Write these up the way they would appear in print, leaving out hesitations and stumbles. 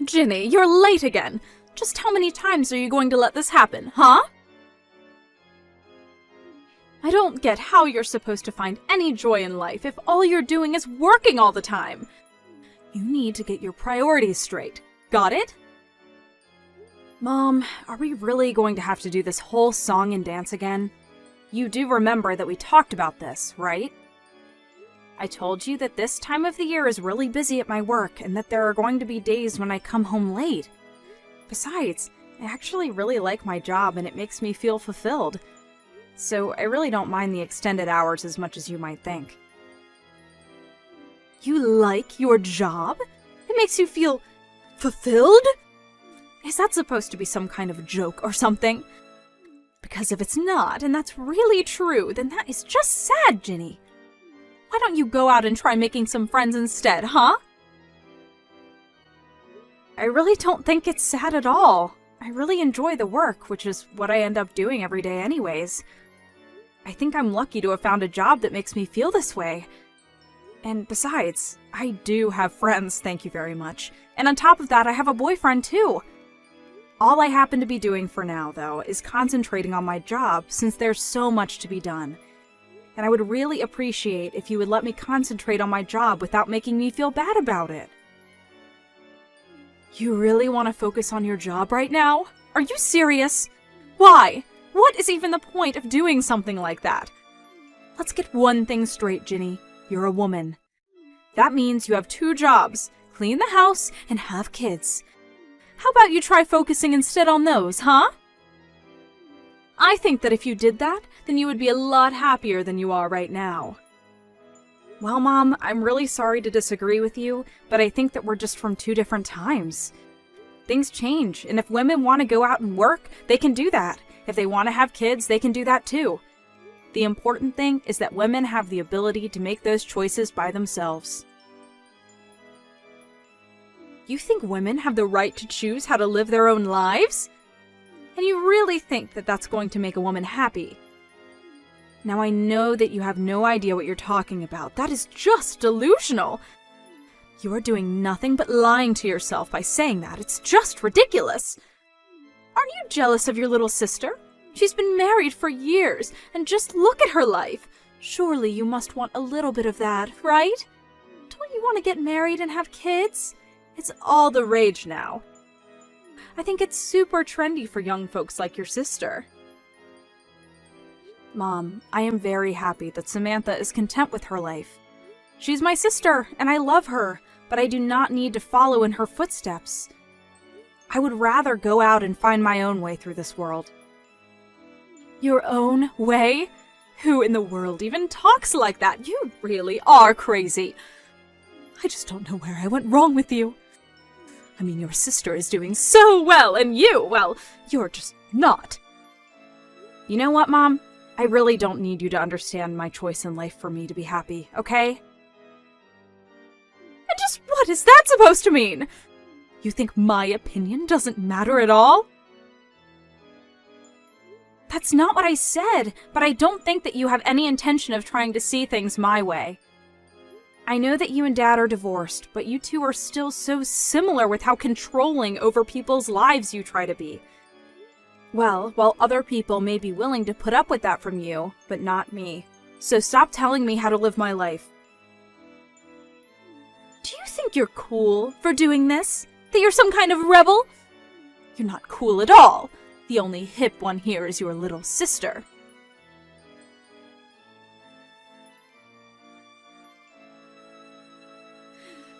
Ginny, you're late again. Just how many times are you going to let this happen, huh? I don't get how you're supposed to find any joy in life if all you're doing is working all the time. You need to get your priorities straight. Got it? Mom, are we really going to have to do this whole song and dance again? You do remember that we talked about this, right? I told you that this time of the year is really busy at my work and that there are going to be days when I come home late. Besides, I actually really like my job and it makes me feel fulfilled. So I really don't mind the extended hours as much as you might think. You like your job? It makes you feel fulfilled? Is that supposed to be some kind of joke or something? Because if it's not, and that's really true, then that is just sad, Ginny. Why don't you go out and try making some friends instead, huh? I really don't think it's sad at all. I really enjoy the work, which is what I end up doing every day anyways. I think I'm lucky to have found a job that makes me feel this way. And besides, I do have friends, thank you very much. And on top of that, I have a boyfriend too. All I happen to be doing for now, though, is concentrating on my job since there's so much to be done. And I would really appreciate if you would let me concentrate on my job without making me feel bad about it. You really want to focus on your job right now? Are you serious? Why? What is even the point of doing something like that? Let's get one thing straight, Ginny. You're a woman. That means you have 2 jobs, clean the house and have kids. How about you try focusing instead on those, huh? I think that if you did that, then you would be a lot happier than you are right now. Well, Mom, I'm really sorry to disagree with you, but I think that we're just from 2 different times. Things change, and if women want to go out and work, they can do that. If they want to have kids, they can do that too. The important thing is that women have the ability to make those choices by themselves. You think women have the right to choose how to live their own lives? And you really think that that's going to make a woman happy? Now I know that you have no idea what you're talking about. That is just delusional. You are doing nothing but lying to yourself by saying that. It's just ridiculous. Aren't you jealous of your little sister? She's been married for years, and just look at her life. Surely you must want a little bit of that, right? Don't you want to get married and have kids? It's all the rage now. I think it's super trendy for young folks like your sister. Mom, I am very happy that Samantha is content with her life. She's my sister, and I love her, but I do not need to follow in her footsteps. I would rather go out and find my own way through this world. Your own way? Who in the world even talks like that? You really are crazy. I just don't know where I went wrong with you. I mean, your sister is doing so well, and you, well, you're just not. You know what, Mom? I really don't need you to understand my choice in life for me to be happy, okay? And just what is that supposed to mean? You think my opinion doesn't matter at all? That's not what I said, but I don't think that you have any intention of trying to see things my way. I know that you and Dad are divorced, but you two are still so similar with how controlling over people's lives you try to be. Well, while other people may be willing to put up with that from you, but not me. So stop telling me how to live my life. Do you think you're cool for doing this? That you're some kind of rebel? You're not cool at all. The only hip one here is your little sister.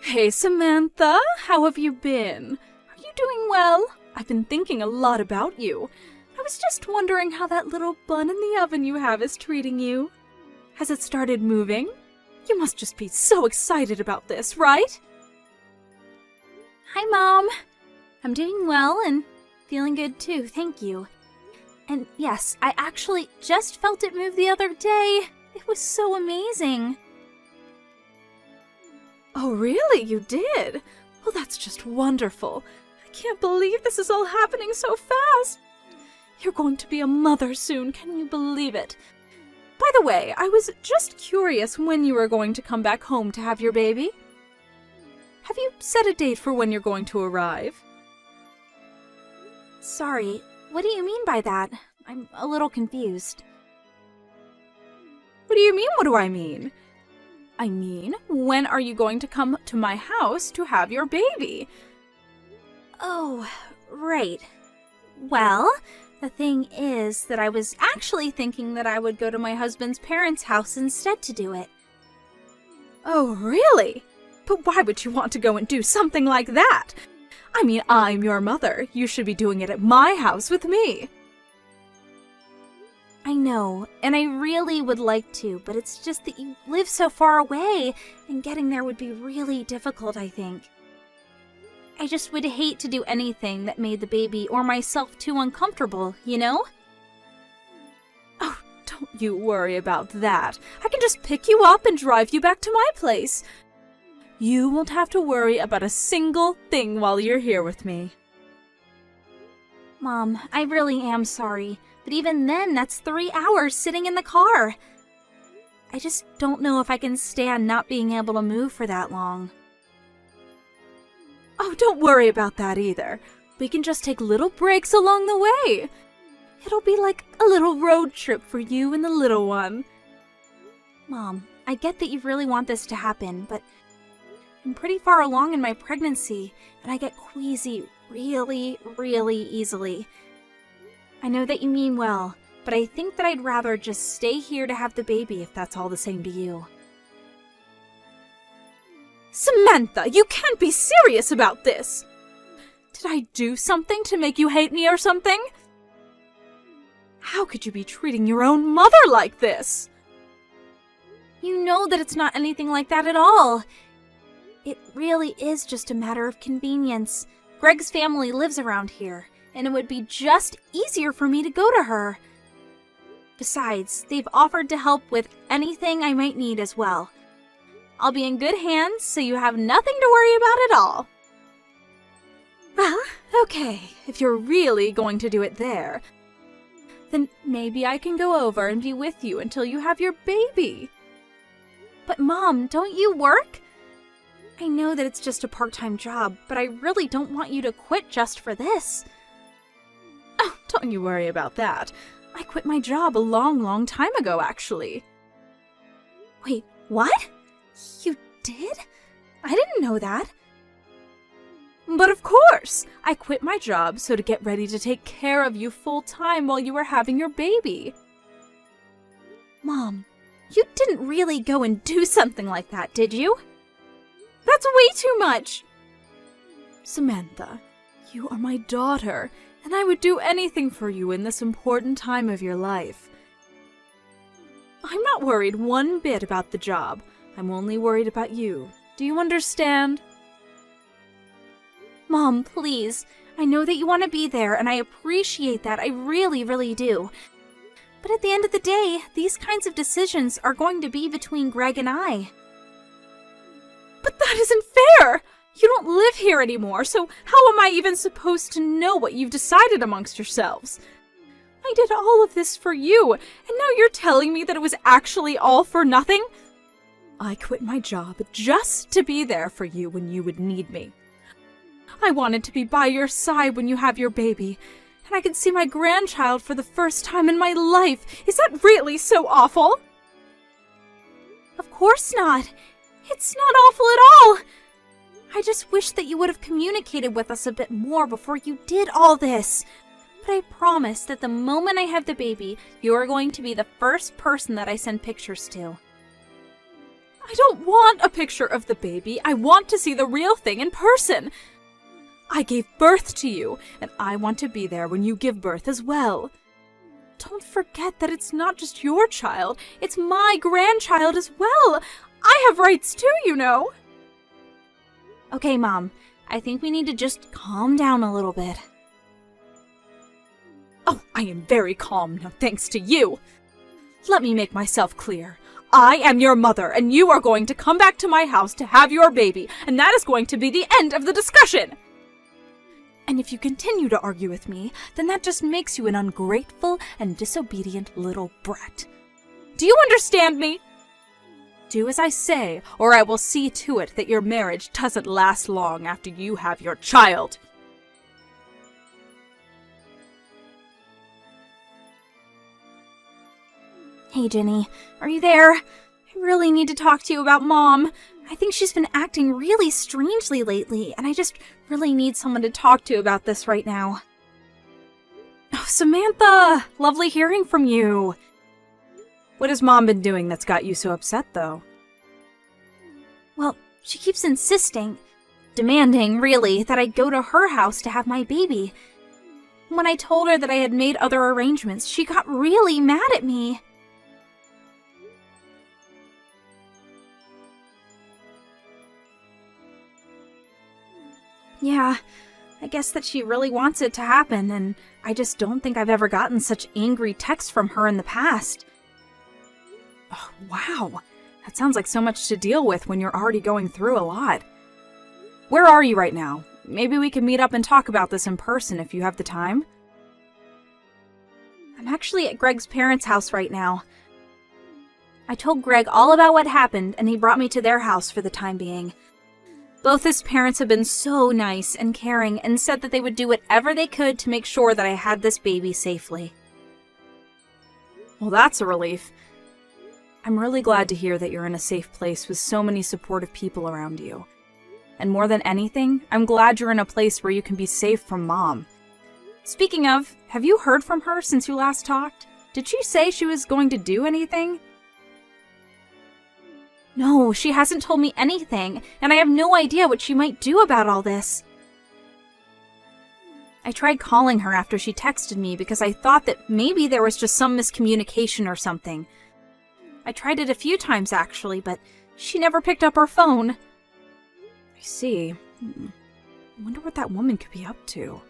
Hey, Samantha, how have you been? Are you doing well? I've been thinking a lot about you. I was just wondering how that little bun in the oven you have is treating you. Has it started moving? You must just be so excited about this, right? Hi, Mom. I'm doing well and feeling good too, thank you. And yes, I actually just felt it move the other day. It was so amazing. Oh, really? You did? Well, that's just wonderful. I can't believe this is all happening so fast. You're going to be a mother soon, can you believe it? By the way, I was just curious when you were going to come back home to have your baby. Have you set a date for when you're going to arrive? Sorry, what do you mean by that? I'm a little confused. What do you mean, what do I mean? I mean, when are you going to come to my house to have your baby? Oh, right. Well, the thing is that I was actually thinking that I would go to my husband's parents' house instead to do it. Oh, really? But why would you want to go and do something like that? I mean, I'm your mother. You should be doing it at my house with me. I know, and I really would like to, but it's just that you live so far away, and getting there would be really difficult, I think. I just would hate to do anything that made the baby or myself too uncomfortable, you know? Oh, don't you worry about that. I can just pick you up and drive you back to my place. You won't have to worry about a single thing while you're here with me. Mom, I really am sorry, but even then, that's 3 hours sitting in the car. I just don't know if I can stand not being able to move for that long. Oh, don't worry about that either. We can just take little breaks along the way. It'll be like a little road trip for you and the little one. Mom, I get that you really want this to happen, but I'm pretty far along in my pregnancy, and I get queasy really, really easily. I know that you mean well, but I think that I'd rather just stay here to have the baby if that's all the same to you. Samantha, you can't be serious about this! Did I do something to make you hate me or something? How could you be treating your own mother like this? You know that it's not anything like that at all. It really is just a matter of convenience. Greg's family lives around here, and it would be just easier for me to go to her. Besides, they've offered to help with anything I might need as well. I'll be in good hands, so you have nothing to worry about at all. Well, okay, if you're really going to do it there, then maybe I can go over and be with you until you have your baby. But Mom, don't you work? I know that it's just a part-time job, but I really don't want you to quit just for this. Oh, don't you worry about that. I quit my job a long time ago, actually. Wait, what? You did? I didn't know that. But of course! I quit my job so to get ready to take care of you full-time while you were having your baby. Mom, you didn't really go and do something like that, did you? That's way too much! Samantha, you are my daughter, and I would do anything for you in this important time of your life. I'm not worried one bit about the job. I'm only worried about you. Do you understand? Mom, please. I know that you want to be there, and I appreciate that. I really, really do. But at the end of the day, these kinds of decisions are going to be between Greg and I. But that isn't fair! You don't live here anymore, so how am I even supposed to know what you've decided amongst yourselves? I did all of this for you, and now you're telling me that it was actually all for nothing? I quit my job just to be there for you when you would need me. I wanted to be by your side when you have your baby, and I could see my grandchild for the first time in my life. Is that really so awful? Of course not. It's not awful at all. I just wish that you would have communicated with us a bit more before you did all this. But I promise that the moment I have the baby, you are going to be the first person that I send pictures to. I don't want a picture of the baby. I want to see the real thing in person. I gave birth to you, and I want to be there when you give birth as well. Don't forget that it's not just your child, it's my grandchild as well. I have rights too, you know. Okay, Mom, I think we need to just calm down a little bit. Oh, I am very calm now, thanks to you. Let me make myself clear. I am your mother, and you are going to come back to my house to have your baby, and that is going to be the end of the discussion. And if you continue to argue with me, then that just makes you an ungrateful and disobedient little brat. Do you understand me? Do as I say, or I will see to it that your marriage doesn't last long after you have your child. Hey, Jenny, are you there? I really need to talk to you about Mom. I think she's been acting really strangely lately, and I just really need someone to talk to about this right now. Oh, Samantha! Lovely hearing from you. What has Mom been doing that's got you so upset, though? Well, she keeps insisting, demanding, really, that I go to her house to have my baby. When I told her that I had made other arrangements, she got really mad at me. Yeah, I guess that she really wants it to happen, and I just don't think I've ever gotten such angry texts from her in the past. Oh, wow. That sounds like so much to deal with when you're already going through a lot. Where are you right now? Maybe we can meet up and talk about this in person if you have the time. I'm actually at Greg's parents' house right now. I told Greg all about what happened, and he brought me to their house for the time being. Both his parents have been so nice and caring and said that they would do whatever they could to make sure that I had this baby safely. Well, that's a relief. I'm really glad to hear that you're in a safe place with so many supportive people around you. And more than anything, I'm glad you're in a place where you can be safe from Mom. Speaking of, have you heard from her since you last talked? Did she say she was going to do anything? No, she hasn't told me anything, and I have no idea what she might do about all this. I tried calling her after she texted me because I thought that maybe there was just some miscommunication or something. I tried it a few times actually, but she never picked up her phone. I see. I wonder what that woman could be up to.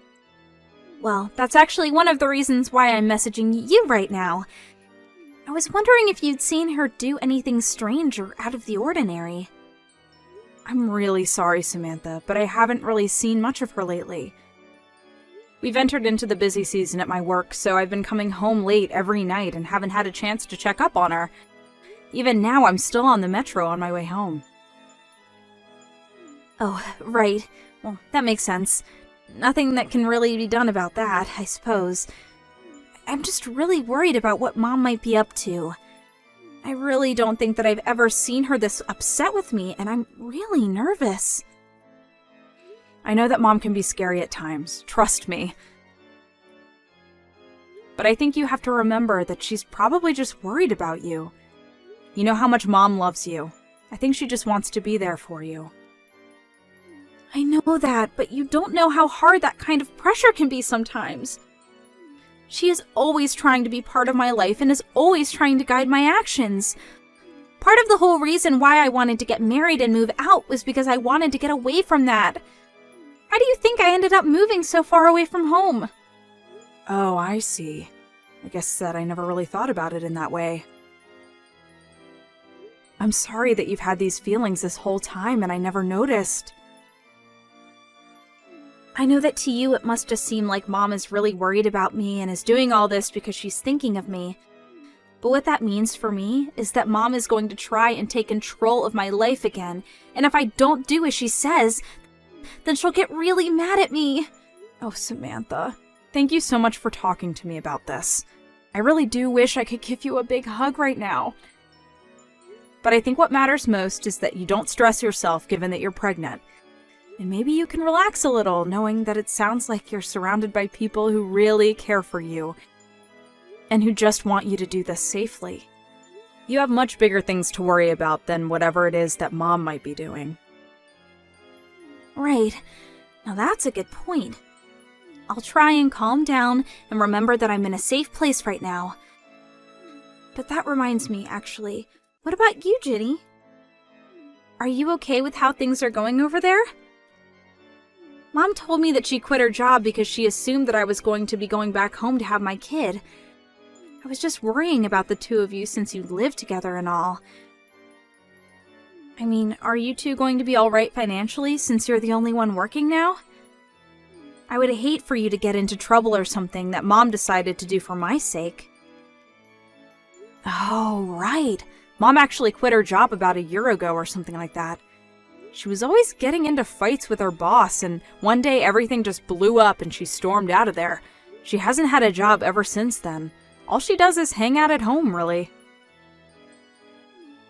Well, that's actually one of the reasons why I'm messaging you right now. I was wondering if you'd seen her do anything strange or out of the ordinary. I'm really sorry, Samantha, but I haven't really seen much of her lately. We've entered into the busy season at my work, so I've been coming home late every night and haven't had a chance to check up on her. Even now, I'm still on the metro on my way home. Oh, right. Well, that makes sense. Nothing that can really be done about that, I suppose. I'm just really worried about what Mom might be up to. I really don't think that I've ever seen her this upset with me, and I'm really nervous. I know that Mom can be scary at times, trust me. But I think you have to remember that she's probably just worried about you. You know how much Mom loves you. I think she just wants to be there for you. I know that, but you don't know how hard that kind of pressure can be sometimes. She is always trying to be part of my life and is always trying to guide my actions. Part of the whole reason why I wanted to get married and move out was because I wanted to get away from that. How do you think I ended up moving so far away from home? Oh, I see. I guess that I never really thought about it in that way. I'm sorry that you've had these feelings this whole time and I never noticed. I know that to you it must just seem like Mom is really worried about me and is doing all this because she's thinking of me. But what that means for me is that Mom is going to try and take control of my life again, and if I don't do as she says, then she'll get really mad at me. Oh, Samantha, thank you so much for talking to me about this. I really do wish I could give you a big hug right now. But I think what matters most is that you don't stress yourself given that you're pregnant. And maybe you can relax a little, knowing that it sounds like you're surrounded by people who really care for you and who just want you to do this safely. You have much bigger things to worry about than whatever it is that Mom might be doing. Right. Now that's a good point. I'll try and calm down and remember that I'm in a safe place right now. But that reminds me, actually, what about you, Ginny? Are you okay with how things are going over there? Mom told me that she quit her job because she assumed that I was going to be going back home to have my kid. I was just worrying about the two of you since you live together and all. I mean, are you two going to be alright financially since you're the only one working now? I would hate for you to get into trouble or something that Mom decided to do for my sake. Oh, right. Mom actually quit her job about a year ago or something like that. She was always getting into fights with her boss, and one day everything just blew up and she stormed out of there. She hasn't had a job ever since then. All she does is hang out at home, really.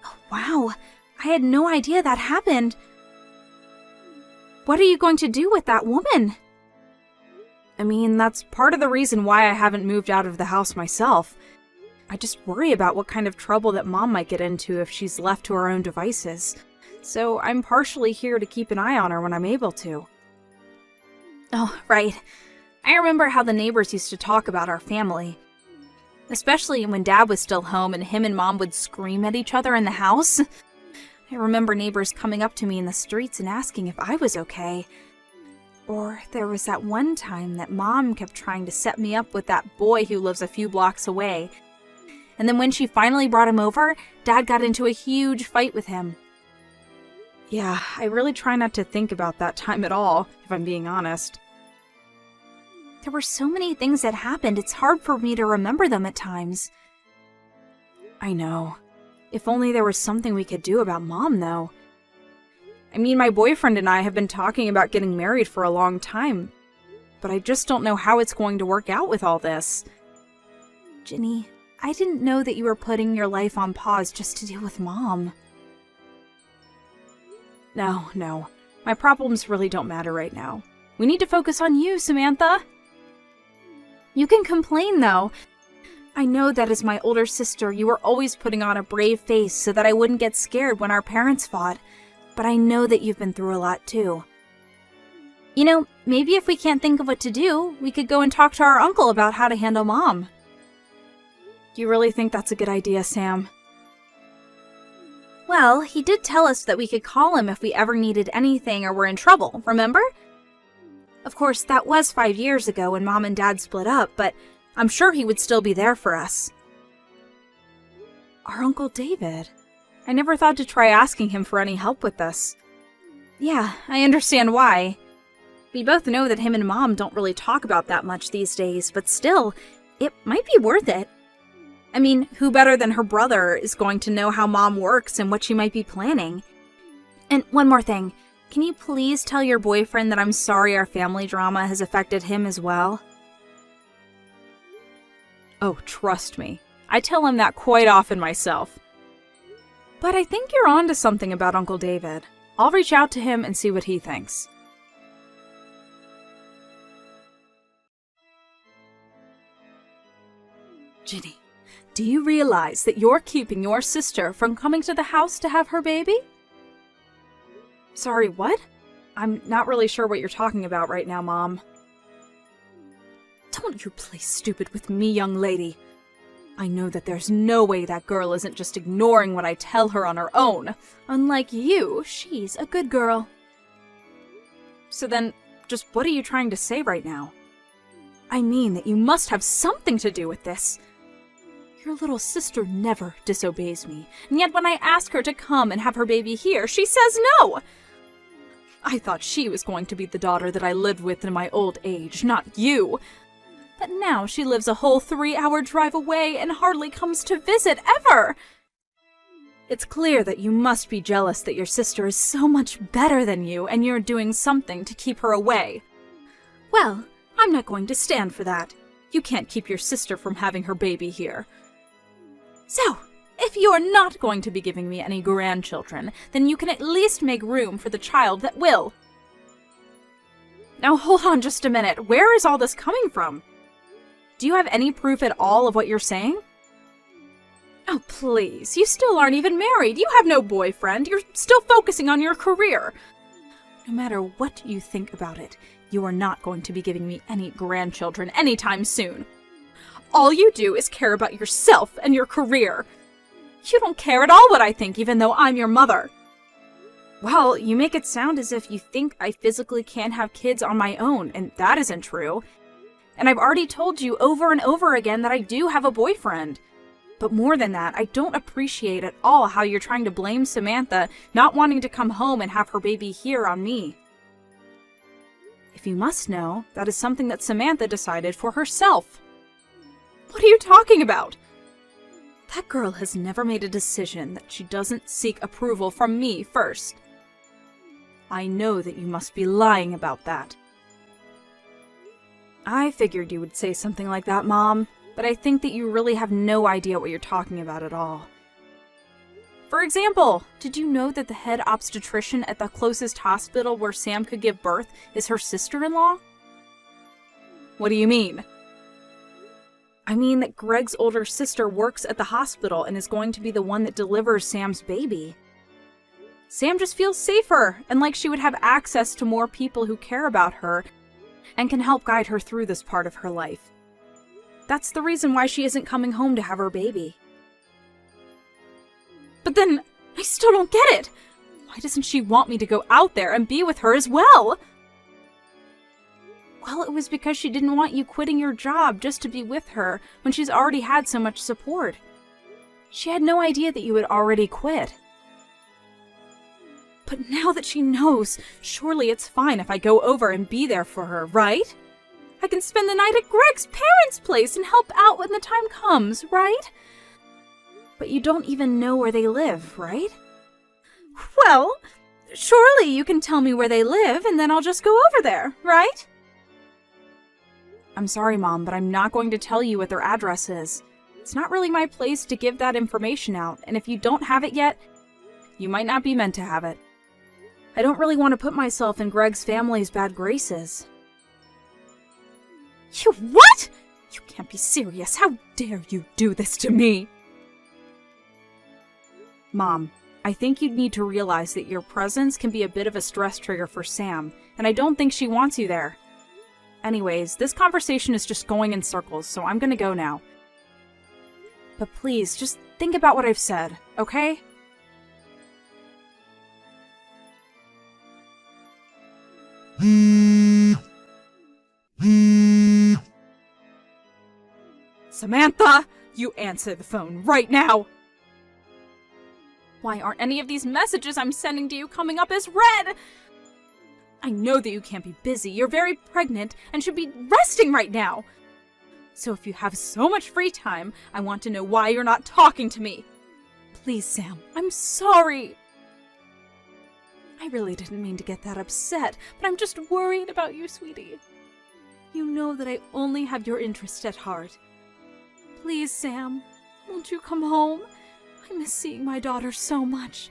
Oh, wow, I had no idea that happened. What are you going to do with that woman? I mean, that's part of the reason why I haven't moved out of the house myself. I just worry about what kind of trouble that Mom might get into if she's left to her own devices. So I'm partially here to keep an eye on her when I'm able to. Oh, right. I remember how the neighbors used to talk about our family. Especially when Dad was still home and him and Mom would scream at each other in the house. I remember neighbors coming up to me in the streets and asking if I was okay. Or there was that one time that Mom kept trying to set me up with that boy who lives a few blocks away. And then when she finally brought him over, Dad got into a huge fight with him. Yeah, I really try not to think about that time at all, if I'm being honest. There were so many things that happened, it's hard for me to remember them at times. I know. If only there was something we could do about Mom, though. I mean, my boyfriend and I have been talking about getting married for a long time, but I just don't know how it's going to work out with all this. Ginny, I didn't know that you were putting your life on pause just to deal with Mom. No. My problems really don't matter right now. We need to focus on you, Samantha. You can complain, though. I know that as my older sister, you were always putting on a brave face so that I wouldn't get scared when our parents fought. But I know that you've been through a lot, too. You know, maybe if we can't think of what to do, we could go and talk to our uncle about how to handle Mom. You really think that's a good idea, Sam? Well, he did tell us that we could call him if we ever needed anything or were in trouble, remember? Of course, that was 5 years ago when Mom and Dad split up, but I'm sure he would still be there for us. Our Uncle David. I never thought to try asking him for any help with this. Yeah, I understand why. We both know that him and Mom don't really talk about that much these days, but still, it might be worth it. I mean, who better than her brother is going to know how Mom works and what she might be planning? And one more thing. Can you please tell your boyfriend that I'm sorry our family drama has affected him as well? Oh, trust me. I tell him that quite often myself. But I think you're onto something about Uncle David. I'll reach out to him and see what he thinks. Ginny, do you realize that you're keeping your sister from coming to the house to have her baby? Sorry, what? I'm not really sure what you're talking about right now, Mom. Don't you play stupid with me, young lady. I know that there's no way that girl isn't just ignoring what I tell her on her own. Unlike you, she's a good girl. So then, just what are you trying to say right now? I mean that you must have something to do with this. Your little sister never disobeys me, and yet when I ask her to come and have her baby here, she says no! I thought she was going to be the daughter that I lived with in my old age, not you. But now she lives a whole 3-hour drive away and hardly comes to visit ever. It's clear that you must be jealous that your sister is so much better than you and you're doing something to keep her away. Well, I'm not going to stand for that. You can't keep your sister from having her baby here. So, if you're not going to be giving me any grandchildren, then you can at least make room for the child that will. Now hold on just a minute. Where is all this coming from? Do you have any proof at all of what you're saying? Oh, please. You still aren't even married. You have no boyfriend. You're still focusing on your career. No matter what you think about it, you are not going to be giving me any grandchildren anytime soon. All you do is care about yourself and your career. You don't care at all what I think, even though I'm your mother. Well, you make it sound as if you think I physically can't have kids on my own, and that isn't true. And I've already told you over and over again that I do have a boyfriend. But more than that, I don't appreciate at all how you're trying to blame Samantha not wanting to come home and have her baby here on me. If you must know, that is something that Samantha decided for herself. What are you talking about? That girl has never made a decision that she doesn't seek approval from me first. I know that you must be lying about that. I figured you would say something like that, Mom, but I think that you really have no idea what you're talking about at all. For example, did you know that the head obstetrician at the closest hospital where Sam could give birth is her sister-in-law? What do you mean? I mean that Greg's older sister works at the hospital and is going to be the one that delivers Sam's baby. Sam just feels safer and like she would have access to more people who care about her and can help guide her through this part of her life. That's the reason why she isn't coming home to have her baby. But then, I still don't get it. Why doesn't she want me to go out there and be with her as well? Well, it was because she didn't want you quitting your job just to be with her when she's already had so much support. She had no idea that you had already quit. But now that she knows, surely it's fine if I go over and be there for her, right? I can spend the night at Greg's parents' place and help out when the time comes, right? But you don't even know where they live, right? Well, surely you can tell me where they live and then I'll just go over there, right? I'm sorry, Mom, but I'm not going to tell you what their address is. It's not really my place to give that information out, and if you don't have it yet, you might not be meant to have it. I don't really want to put myself in Greg's family's bad graces. You what? You can't be serious. How dare you do this to me? Mom, I think you'd need to realize that your presence can be a bit of a stress trigger for Sam, and I don't think she wants you there. Anyways, this conversation is just going in circles, so I'm gonna go now. But please, just think about what I've said, okay? Samantha, you answer the phone right now! Why aren't any of these messages I'm sending to you coming up as read? I know that you can't be busy. You're very pregnant and should be resting right now. So if you have so much free time, I want to know why you're not talking to me. Please, Sam, I'm sorry. I really didn't mean to get that upset, but I'm just worried about you, sweetie. You know that I only have your interest at heart. Please, Sam, won't you come home? I miss seeing my daughter so much.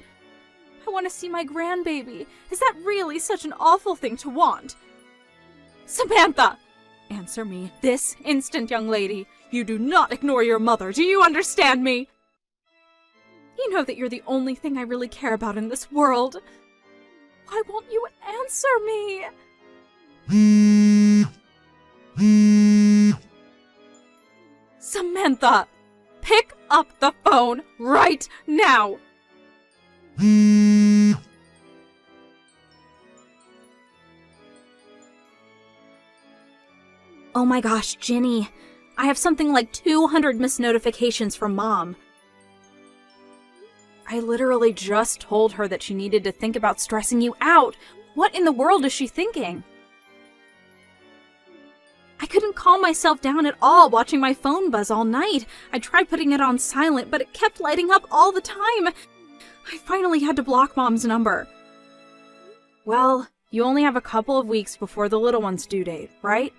I want to see my grandbaby. Is that really such an awful thing to want? Samantha! Answer me this instant, young lady. You do not ignore your mother. Do you understand me? You know that you're the only thing I really care about in this world. Why won't you answer me? Samantha! Pick up the phone right now! Oh my gosh, Ginny. I have something like 200 missed notifications from Mom. I literally just told her that she needed to think about stressing you out. What in the world is she thinking? I couldn't calm myself down at all watching my phone buzz all night. I tried putting it on silent, but it kept lighting up all the time. I finally had to block Mom's number. Well, you only have a couple of weeks before the little one's due date, right?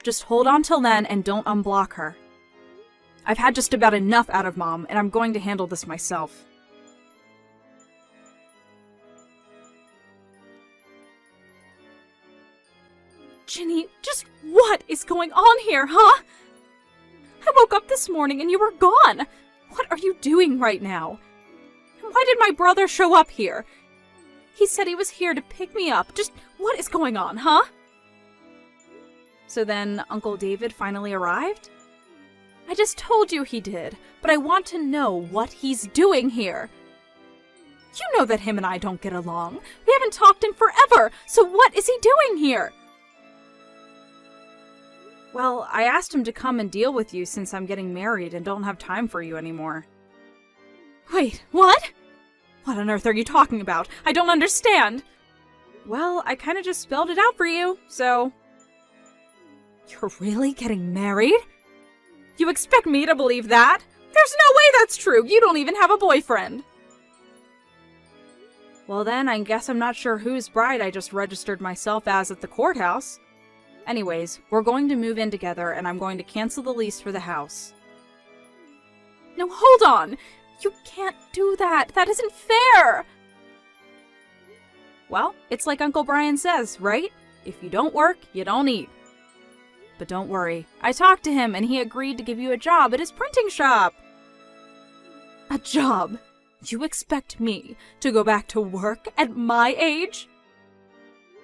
Just hold on till then and don't unblock her. I've had just about enough out of Mom, and I'm going to handle this myself. Ginny, just what is going on here, huh? I woke up this morning and you were gone. What are you doing right now? And why did my brother show up here? He said he was here to pick me up. Just what is going on, huh? So then Uncle David finally arrived? I just told you he did, but I want to know what he's doing here. You know that him and I don't get along. We haven't talked in forever, so what is he doing here? Well, I asked him to come and deal with you since I'm getting married and don't have time for you anymore. Wait, what? What on earth are you talking about? I don't understand. Well, I kind of just spelled it out for you, so... You're really getting married? You expect me to believe that? There's no way that's true! You don't even have a boyfriend! Well then, I guess I'm not sure whose bride I just registered myself as at the courthouse. Anyways, we're going to move in together and I'm going to cancel the lease for the house. No, hold on! You can't do that! That isn't fair! Well, it's like Uncle Brian says, right? If you don't work, you don't eat. But don't worry, I talked to him and he agreed to give you a job at his printing shop. A job? You expect me to go back to work at my age?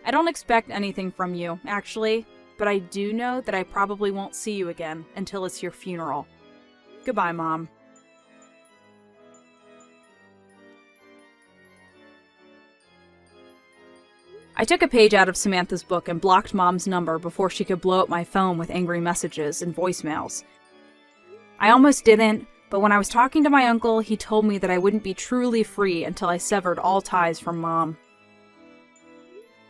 I don't expect anything from you, actually, but I do know that I probably won't see you again until it's your funeral. Goodbye, Mom. I took a page out of Samantha's book and blocked Mom's number before she could blow up my phone with angry messages and voicemails. I almost didn't, but when I was talking to my uncle, he told me that I wouldn't be truly free until I severed all ties from Mom.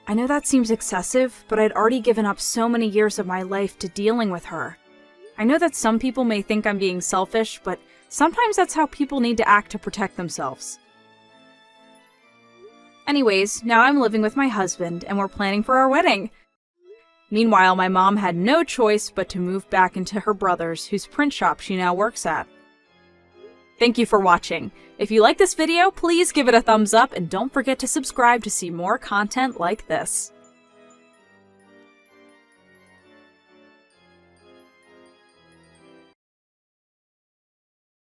I know that seems excessive, but I'd already given up so many years of my life to dealing with her. I know that some people may think I'm being selfish, but sometimes that's how people need to act to protect themselves. Anyways, now I'm living with my husband, and we're planning for our wedding. Meanwhile, my mom had no choice but to move back into her brother's, whose print shop she now works at. Thank you for watching. If you like this video, please give it a thumbs up and don't forget to subscribe to see more content like this.